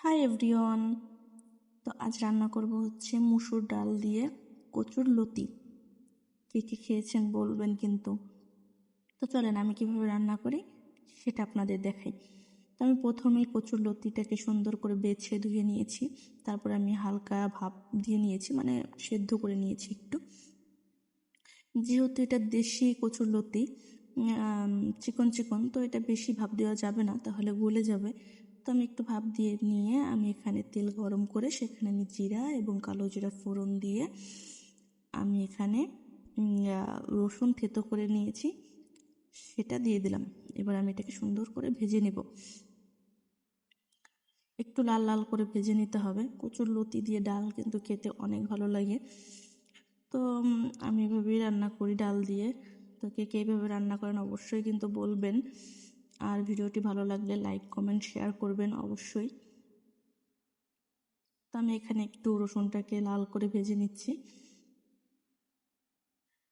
Hi everyone. তো আজ রান্না করব হচ্ছে মুসুর ডাল দিয়ে কচুর লতি। কে কে খেয়েছেন বলবেন কিন্তু। তো চলেন আমি কিভাবে রান্না করি সেটা আপনাদের দেখাই। তো আমি প্রথমেই কচুর লতিটাকে সুন্দর করে বেছে ধুয়ে নিয়েছি। তারপর আমি হালকা ভাপ দিয়ে নিয়েছি, মানে সেদ্ধ করে নিয়েছি একটু। যেহেতু এটা দেশি কচুর লতি, চিকন চিকন, তো এটা বেশি ভাপ দেওয়া যাবে না, তাহলে গলে যাবে। তো আমি একটু ভাপ দিয়ে নিয়ে আমি এখানে তেল গরম করে সেখানে আমি জিরা এবং কালো জিরা ফোড়ন দিয়ে আমি এখানে রসুন থেতো করে নিয়েছি, সেটা দিয়ে দিলাম। এবার আমি এটাকে সুন্দর করে ভেজে নেব, একটু লাল লাল করে ভেজে নিতে হবে। কচুর লতি দিয়ে ডাল কিন্তু খেতে অনেক ভালো লাগে। তো আমি এভাবেই রান্না করি ডাল দিয়ে। তো কে কে এভাবে রান্না করেন অবশ্যই কিন্তু বলবেন। আর ভিডিওটি ভালো লাগলে লাইক কমেন্ট শেয়ার করবেন অবশ্যই। তো আমি এখানে একটু রসুনটাকে লাল করে ভেজে নিচ্ছি।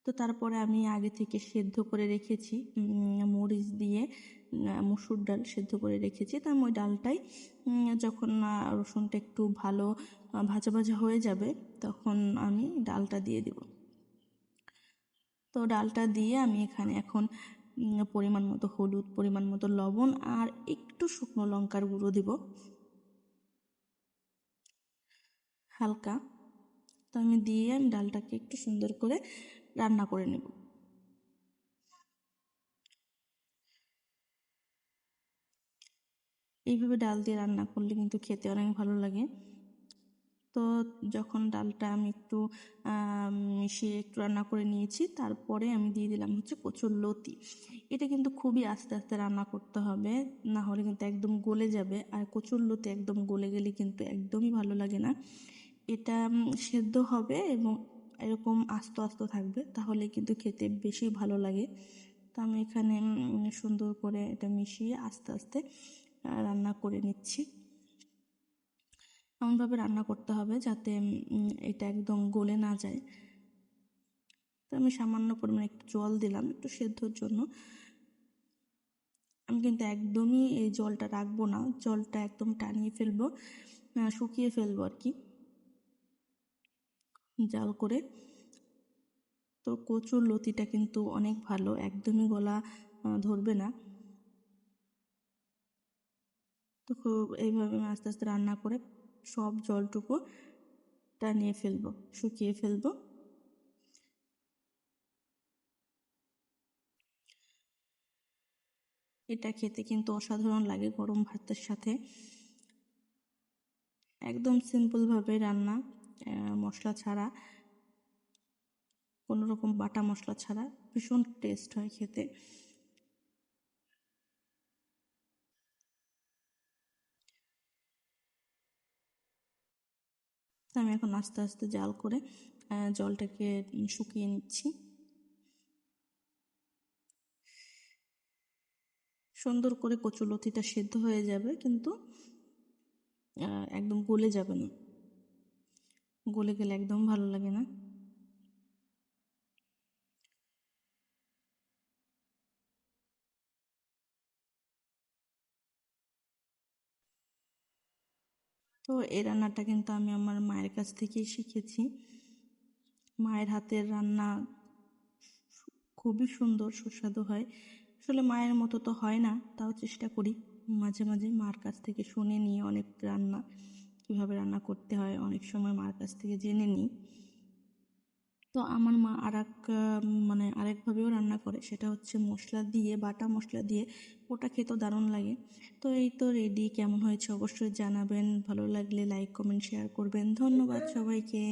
তো তারপরে আমি আগে থেকে সেদ্ধ করে রেখেছি মরিচ দিয়ে মসুর ডাল সেদ্ধ করে রেখেছি। তো আমি ওই ডালটাই যখন রসুনটা একটু ভালো ভাজা ভাজা হয়ে যাবে তখন আমি ডালটা দিয়ে দেব। তো ডালটা দিয়ে আমি এখানে এখন পরিমাণ মতো হলুদ, পরিমাণ মতো লবণ আর একটু শুকনো লঙ্কার গুঁড়ো দেব হালকা। তো আমি দিয়ে আমি ডালটাকে একটু সুন্দর করে রান্না করে নেব। এইভাবে ডাল দিয়ে রান্না করলে কিন্তু খেতে অনেক ভালো লাগে। তো যখন ডালটা আমি একটু মিশিয়ে একটু রান্না করে নিয়েছি, তারপরে আমি দিয়ে দিলাম হচ্ছে কচুর লতি। এটা কিন্তু খুবই আস্তে আস্তে রান্না করতে হবে, না হলে কিন্তু একদম গলে যাবে। আর কচুর লতি একদম গলে গেলে কিন্তু একদমই ভালো লাগে না। এটা সেদ্ধ হবে এবং এরকম আস্ত আস্ত থাকবে, তাহলে কিন্তু খেতে বেশি ভালো লাগে। তো আমি এখানে সুন্দর করে এটা মিশিয়ে আস্তে আস্তে রান্না করে নিচ্ছি। এমনভাবে রান্না করতে হবে যাতে এটা একদম গলে না যায়। তো আমি সামান্য পরিমাণে একটু জল দিলাম একটু সেদ্ধর জন্য। আমি কিন্তু একদমই এই জলটা রাখবো না, জলটা একদম টানিয়ে ফেলবো, শুকিয়ে ফেলবো আর কি জাল করে। তো কচুর লতিটা কিন্তু অনেক ভালো, একদমই গলা ধরবে না। তো খুব এইভাবে আমি আস্তে আস্তে রান্না করে সব জলটুকু টানিয়ে ফেলবো, শুকিয়ে ফেলবো। এটা খেতে কিন্তু অসাধারণ লাগে গরম ভাতের সাথে। একদম সিম্পলভাবে রান্না, মশলা ছাড়া, কোনো রকম বাটা মশলা ছাড়া, ভীষণ টেস্ট হয় খেতে। আমি এখন আস্তে আস্তে জাল করে জলটাকে শুকিয়ে নিচ্ছি। সুন্দর করে কচুলতিটা সেদ্ধ হয়ে যাবে, কিন্তু একদম গলে যাবে না, গলে গেলে একদম ভালো লাগে না। তো এই রান্নাটা কিন্তু আমি আমার মায়ের কাছ থেকেই শিখেছি। মায়ের হাতের রান্না খুবই সুন্দর সুস্বাদু হয়। আসলে মায়ের মতো তো হয় না, তাও চেষ্টা করি মাঝে মাঝে মার কাছ থেকে শুনে নিই অনেক রান্না, কীভাবে রান্না করতে হয় অনেক সময় মার কাছ থেকে জেনে নিই। তো আমার মা মানে আরেকভাবেও রান্না করে, সেটা হচ্ছে মশলা দিয়ে, বাটা মশলা দিয়ে, ওটা খেতেও দারুণ লাগে। তো এই তো রেডি, কেমন হয়েছে অবশ্যই জানাবেন, ভালো লাগলে লাইক কমেন্ট শেয়ার করবেন। ধন্যবাদ সবাইকে।